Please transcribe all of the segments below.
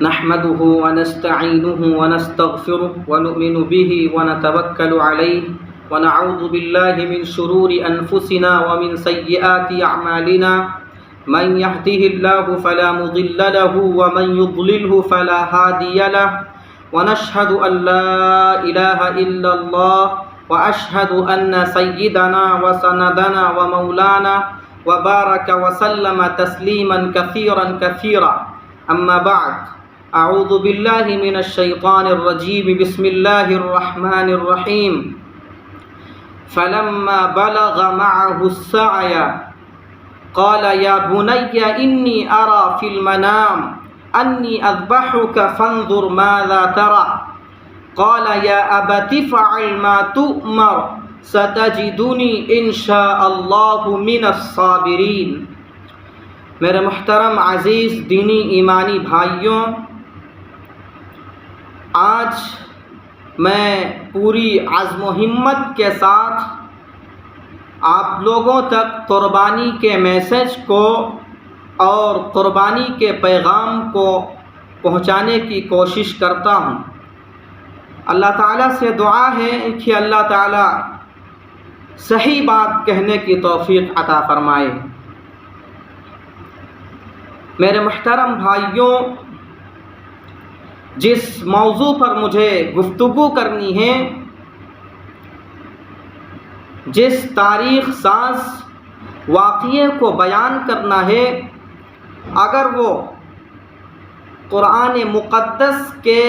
نحمده ونستعينه ونستغفره ونؤمن به ونتوكل عليه ونعوذ بالله من شرور أنفسنا ومن سيئات أعمالنا من يهده الله فلا مضل له ومن يضلله فلا هادي له ونشهد أن لا إله إلا الله وأشهد أن سيدنا وسندنا ومولانا وبارك وسلم تسليما كثيرا أما بعد أعوذ بالله من الشيطان الرجيم بسم الله الرحمن الرحيم فلما بلغ معه السعي قال يا بني إني أرى في المنام أني أذبحك فانظر ماذا ترى قال يا أبت افعل ما تؤمر ستجدني إن شاء الله من الصابرين۔ میرے محترم عزیز دینی ایمانی بھائیوں، آج میں پوری عزم و ہمت کے ساتھ آپ لوگوں تک قربانی کے میسج کو اور قربانی کے پیغام کو پہنچانے کی کوشش کرتا ہوں۔ اللہ تعالیٰ سے دعا ہے کہ اللہ تعالیٰ صحیح بات کہنے کی توفیق عطا فرمائے۔ میرے محترم بھائیوں، جس موضوع پر مجھے گفتگو کرنی ہے، جس تاریخ ساز واقعے کو بیان کرنا ہے، اگر وہ قرآن مقدس کے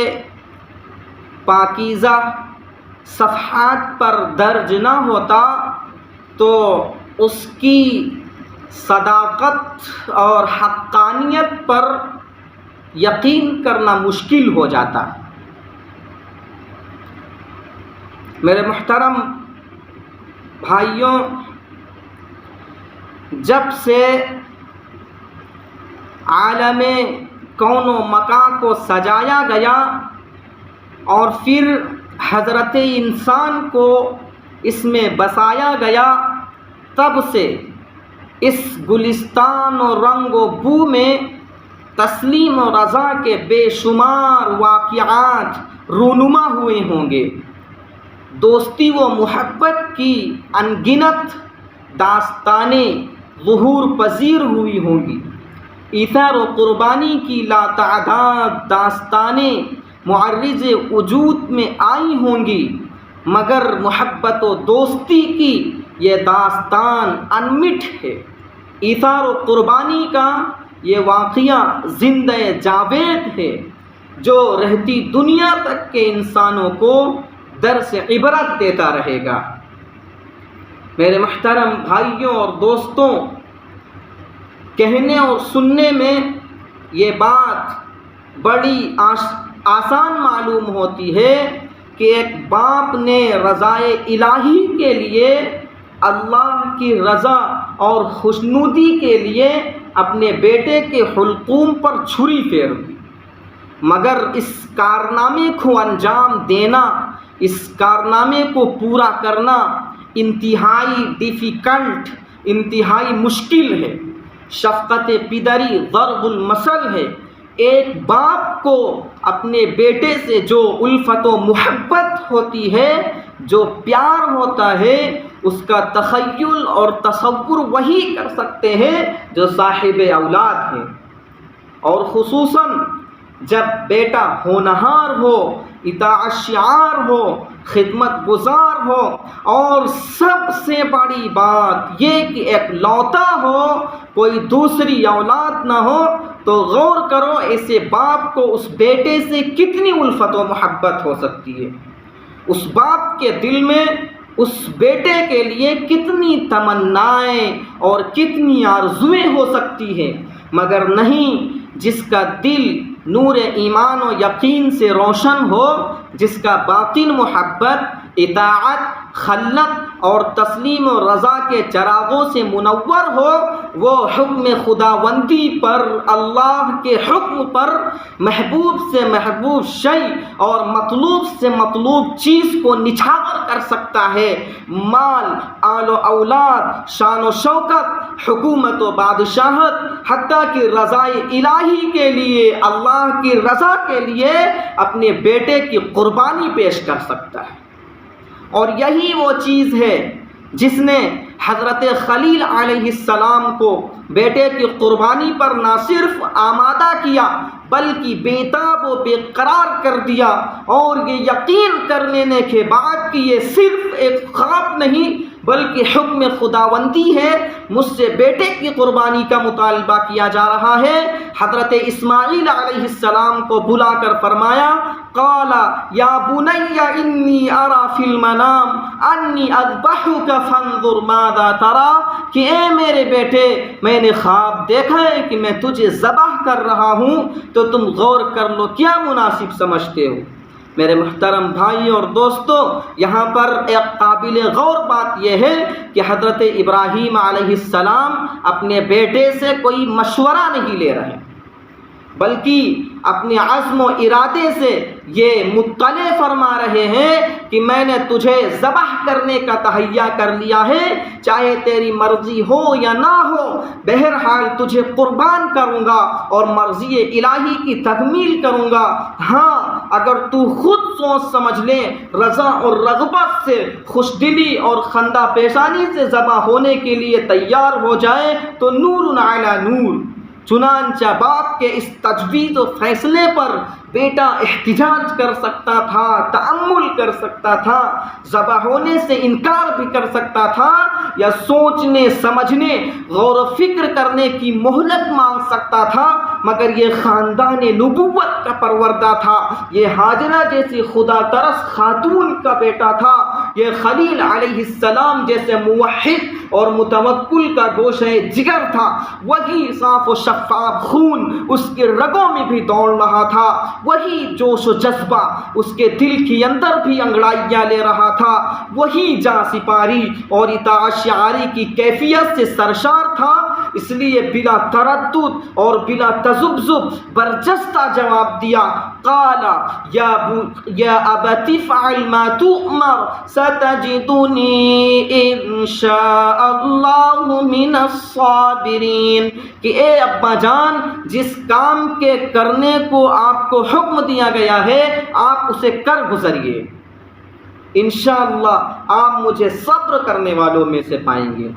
پاکیزہ صفحات پر درج نہ ہوتا تو اس کی صداقت اور حقانیت پر یقین کرنا مشکل ہو جاتا۔ میرے محترم بھائیوں، جب سے عالم کون و مکان کو سجایا گیا اور پھر حضرت انسان کو اس میں بسایا گیا، تب سے اس گلستان و رنگ و بو میں تسلیم و رضا کے بے شمار واقعات رونما ہوئے ہوں گے، دوستی و محبت کی انگنت داستانیں ظہور پذیر ہوئی ہوں گی، ایثار و قربانی کی لاتعداد داستانیں معرض وجود میں آئی ہوں گی، مگر محبت و دوستی کی یہ داستان انمٹ ہے۔ ایثار و قربانی کا یہ واقعہ زندہ جاوید ہے جو رہتی دنیا تک کے انسانوں کو درس عبرت دیتا رہے گا۔ میرے محترم بھائیوں اور دوستوں، کہنے اور سننے میں یہ بات بڑی آسان معلوم ہوتی ہے کہ ایک باپ نے رضائے الہی کے لیے، اللہ کی رضا اور خوشنودی کے لیے اپنے بیٹے کے حلقوم پر چھری پھیر دی، مگر اس کارنامے کو انجام دینا، اس کارنامے کو پورا کرنا انتہائی ڈیفیکلٹ، انتہائی مشکل ہے۔ شفقت پدری ضرب المثل ہے۔ ایک باپ کو اپنے بیٹے سے جو الفت و محبت ہوتی ہے، جو پیار ہوتا ہے، اس کا تخیل اور تصور وہی کر سکتے ہیں جو صاحب اولاد ہیں، اور خصوصاً جب بیٹا ہونہار ہو، اطاعت شعار ہو، خدمت گزار ہو، اور سب سے بڑی بات یہ کہ ایک لوتا ہو، کوئی دوسری اولاد نہ ہو، تو غور کرو ایسے باپ کو اس بیٹے سے کتنی الفت و محبت ہو سکتی ہے، اس باپ کے دل میں اس بیٹے کے لیے کتنی تمنائیں اور کتنی آرزویں ہو سکتی ہیں، مگر نہیں، جس کا دل نور ایمان و یقین سے روشن ہو، جس کا باطن محبت، اطاعت، خلت اور تسلیم و رضا کے چراغوں سے منور ہو، وہ حکم خداوندی پر، اللہ کے حکم پر، محبوب سے محبوب شیء اور مطلوب سے مطلوب چیز کو نچھاور کر سکتا ہے، مال، آل و اولاد، شان و شوکت، حکومت و بادشاہت، حتیٰ کہ رضائے الہی کے لیے، اللہ کی رضا کے لیے اپنے بیٹے کی قربانی پیش کر سکتا ہے۔ اور یہی وہ چیز ہے جس نے حضرت خلیل علیہ السلام کو بیٹے کی قربانی پر نہ صرف آمادہ کیا بلکہ بے تاب و بے قرار کر دیا، اور یہ یقین کر لینے کے بعد کہ یہ صرف ایک خواب نہیں بلکہ حکم خداوندی ہے، مجھ سے بیٹے کی قربانی کا مطالبہ کیا جا رہا ہے۔ حضرت اسماعیل علیہ السلام کو بلا کر فرمایا، قال یا بنی انی ارى فی المنام انی اذبحک فانظر ماذا تری، کہ اے میرے بیٹے میں نے خواب دیکھا ہے کہ میں تجھے ذبح کر رہا ہوں، تو تم غور کر لو کیا مناسب سمجھتے ہو۔ میرے محترم بھائی اور دوستو، یہاں پر ایک قابل غور بات یہ ہے کہ حضرت ابراہیم علیہ السلام اپنے بیٹے سے کوئی مشورہ نہیں لے رہے، بلکہ اپنے عزم و ارادے سے یہ مطلع فرما رہے ہیں کہ میں نے تجھے ذبح کرنے کا تہیہ کر لیا ہے، چاہے تیری مرضی ہو یا نہ ہو، بہرحال تجھے قربان کروں گا اور مرضی الہی کی تکمیل کروں گا۔ ہاں، اگر تو خود سوچ سمجھ لے، رضا اور رغبت سے، خوش دلی اور خندہ پیشانی سے ذبح ہونے کے لیے تیار ہو جائے تو نور علی نور۔ چنانچہ باپ کے اس تجویز و فیصلے پر بیٹا احتجاج کر سکتا تھا، تأمل کر سکتا تھا، ذبح ہونے سے انکار بھی کر سکتا تھا، یا سوچنے سمجھنے غور و فکر کرنے کی مہلت مانگ سکتا تھا، مگر یہ خاندان نبوت کا پروردہ تھا، یہ ہاجرہ جیسی خدا ترس خاتون کا بیٹا تھا، یہ خلیل علیہ السلام جیسے موحد اور متوکل کا گوشہ جگر تھا، وہی صاف و شفاف خون اس کے رگوں میں بھی دوڑ رہا تھا، وہی جوش و جذبہ اس کے دل کے اندر بھی انگڑائیاں لے رہا تھا، وہی جاں سپاری اور اطاعت شعاری کی کیفیت سے سرشار تھا۔ اس لیے بلا تردد اور بلا تذبذب برجستہ جواب دیا، قال یا ابت افعل ما تؤمر ستجدنی ان شاء اللہ من الصابرین، کہ اے ابا جان، جس کام کے کرنے کو آپ کو حکم دیا گیا ہے آپ اسے کر گزریے، انشاءاللہ آپ مجھے صبر کرنے والوں میں سے پائیں گے۔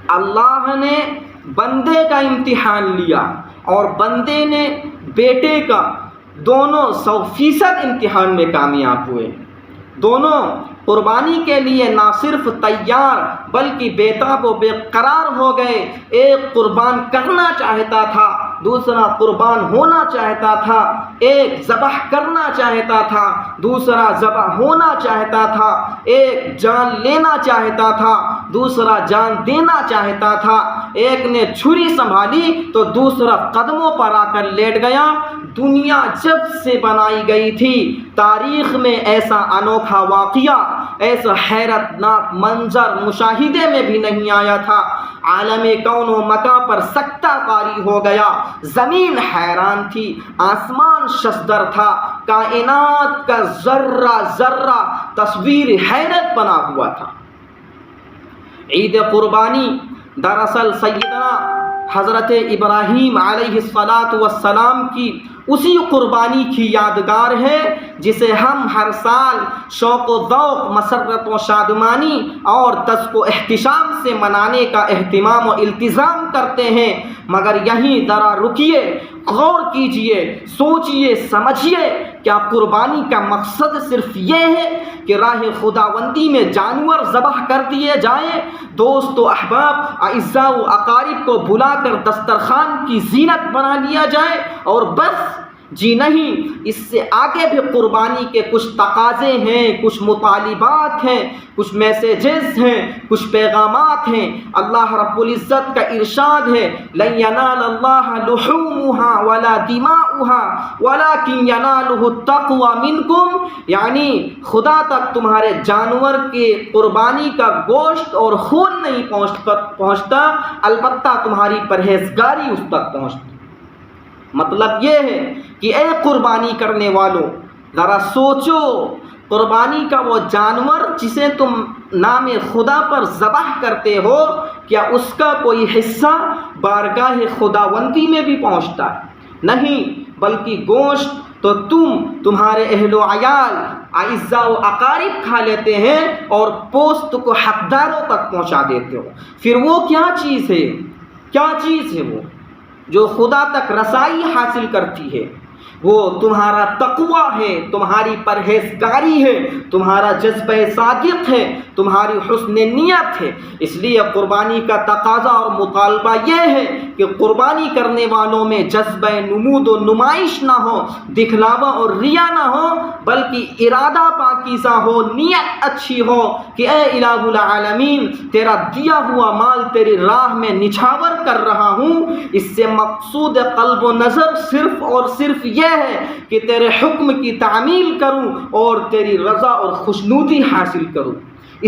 اللہ نے بندے کا امتحان لیا اور بندے نے بیٹے کا، دونوں 100% امتحان میں کامیاب ہوئے، دونوں قربانی کے لیے نہ صرف تیار بلکہ بے تاب و بے قرار ہو گئے۔ ایک قربان کرنا چاہتا تھا، دوسرا قربان ہونا چاہتا تھا، ایک ذبح کرنا چاہتا تھا، دوسرا ذبح ہونا چاہتا تھا، ایک جان لینا چاہتا تھا، دوسرا جان دینا چاہتا تھا، ایک نے چھری سنبھالی تو دوسرا قدموں پر آ کر لیٹ گیا۔ دنیا جب سے بنائی گئی تھی تاریخ میں ایسا انوکھا واقعہ، ایسا حیرت ناک منظر مشاہدے میں بھی نہیں آیا تھا۔ عالم کون و مکان پر سکتہ قاری ہو گیا، زمین حیران تھی، آسمان ششدر تھا، کائنات کا ذرہ ذرہ تصویر حیرت بنا ہوا تھا۔ عید قربانی دراصل سیدنا حضرت ابراہیم علیہ السلام کی اسی قربانی کی یادگار ہے جسے ہم ہر سال شوق و ذوق، مسرت و شادمانی اور تزک و احتشام سے منانے کا اہتمام و التزام کرتے ہیں۔ مگر یہیں ذرا رکیے، غور کیجئے، سوچئے، سمجھئے، کیا قربانی کا مقصد صرف یہ ہے کہ راہ خداوندی میں جانور ذبح کر دیے جائیں، دوست و احباب، اعزاء و اقارب کو بلا کر دسترخوان کی زینت بنا لیا جائے اور بس؟ جی نہیں، اس سے آگے بھی قربانی کے کچھ تقاضے ہیں، کچھ مطالبات ہیں، کچھ میسیجز ہیں، کچھ پیغامات ہیں۔ اللہ رب العزت کا ارشاد ہے، لن ینال اللہ لحومها ولا دماؤها ولکن ینالہ التقوی منکم، یعنی خدا تک تمہارے جانور کے قربانی کا گوشت اور خون نہیں پہنچتا، البتہ تمہاری پرہیزگاری اس تک پہنچتی۔ مطلب یہ ہے کہ اے قربانی کرنے والوں، ذرا سوچو، قربانی کا وہ جانور جسے تم نام خدا پر ذبح کرتے ہو، کیا اس کا کوئی حصہ بارگاہ خداوندی میں بھی پہنچتا ہے؟ نہیں، بلکہ گوشت تو تمہارے اہل و عیال، اعزاء و اقارب کھا لیتے ہیں اور پوست کو حقداروں تک پہنچا دیتے ہو۔ پھر وہ کیا چیز ہے؟ کیا چیز ہے وہ جو خدا تک رسائی حاصل کرتی ہے؟ وہ تمہارا تقویٰ ہے، تمہاری پرہیزگاری ہے، تمہارا جذبہ صادق ہے، تمہاری حسن نیت ہے۔ اس لیے قربانی کا تقاضا اور مطالبہ یہ ہے کہ قربانی کرنے والوں میں جذبہ نمود و نمائش نہ ہو، دکھلاوا اور ریا نہ ہو، بلکہ ارادہ پاکیزہ ہو، نیت اچھی ہو کہ اے الہ العالمین، تیرا دیا ہوا مال تیری راہ میں نچھاور کر رہا ہوں۔ اس سے مقصود قلب و نظر صرف اور صرف یہ ہے کہ تیرے حکم کی تعمیل کروں اور تیری رضا اور خوشنودی حاصل کروں۔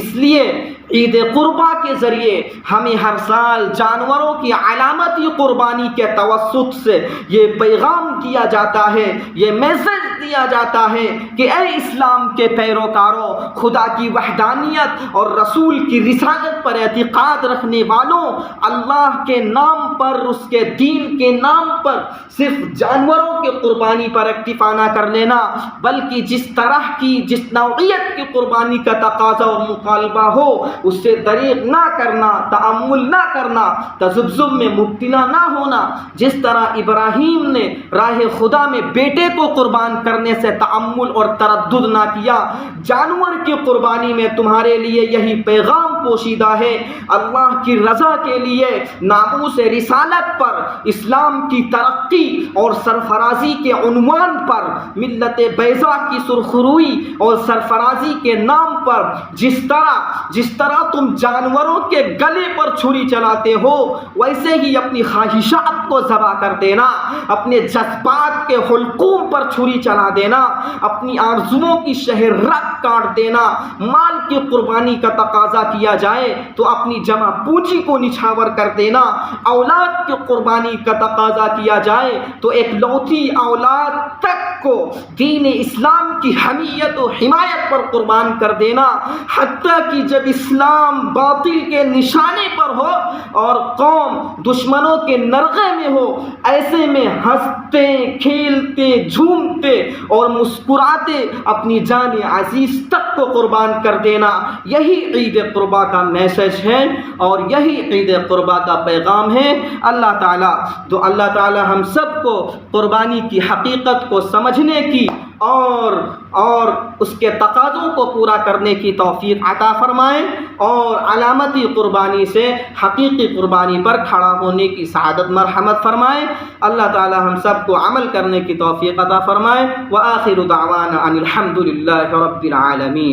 اس لیے عید قربا کے ذریعے ہمیں ہر سال جانوروں کی علامتی قربانی کے توسط سے یہ پیغام دیا جاتا ہے، یہ میسج دیا جاتا ہے کہ اے اسلام کے پیروکاروں، خدا کی وحدانیت اور رسول کی رسالت پر اعتقاد رکھنے والوں، اللہ کے نام پر، اس کے دین کے نام پر صرف جانوروں کی قربانی پر اکتفا نہ کر لینا، بلکہ جس طرح کی، جس نوعیت کی قربانی کا تقاضا اور مطالبہ ہو اس سے دریغ نہ کرنا، تأمل نہ کرنا، تذبذب میں مبتلا نہ ہونا۔ جس طرح ابراہیم نے راہ خدا میں بیٹے کو قربان کرنے سے تأمل اور تردد نہ کیا، جانور کی قربانی میں تمہارے لیے یہی پیغام پوشیدہ ہے۔ اللہ کی رضا کے لیے ناموس رسالت پر، اسلام کی ترقی اور سرفرازی کے عنوان پر، ملت بیضا کی سرخروئی اور سرفرازی کے نام پر جس طرح تم جانوروں کے گلے پر چھری چلاتے ہو، ویسے ہی اپنی خواہشات کو ذبح کر دینا، اپنے جذبات کے حلقوم پر چھری چلا دینا، اپنی آرزوؤں کی شہر رگ کاٹ دینا۔ مال کی قربانی کا تقاضا کیا جائے تو اپنی جمع پونجی کو نچھاور کر دینا، اولاد کی قربانی کا تقاضا کیا جائے تو ایک لوتی اولاد تک کو دین اسلام کی حمیت و حمایت پر قربان کر دینا، حتیٰ کہ جب اسلام باطل کے نشانے پر ہو اور قوم دشمنوں کے نرغے میں ہو، ایسے میں ہنستے کھیلتے جھومتے اور مسکراتے اپنی جان عزیز تک کو قربان کر دینا، یہی عید قربا کا میسج ہے اور یہی عید قربا کا پیغام ہے۔ اللہ تعالیٰ ہم سب کو قربانی کی حقیقت کو سمجھنے کی اور اس کے تقاضوں کو پورا کرنے کی توفیق عطا فرمائے اور علامتی قربانی سے حقیقی قربانی پر کھڑا ہونے کی سعادت مرحمت فرمائے۔ اللہ تعالی ہم سب کو عمل کرنے کی توفیق عطا فرمائے۔ وآخر دعوانا ان الحمد للہ رب العالمین۔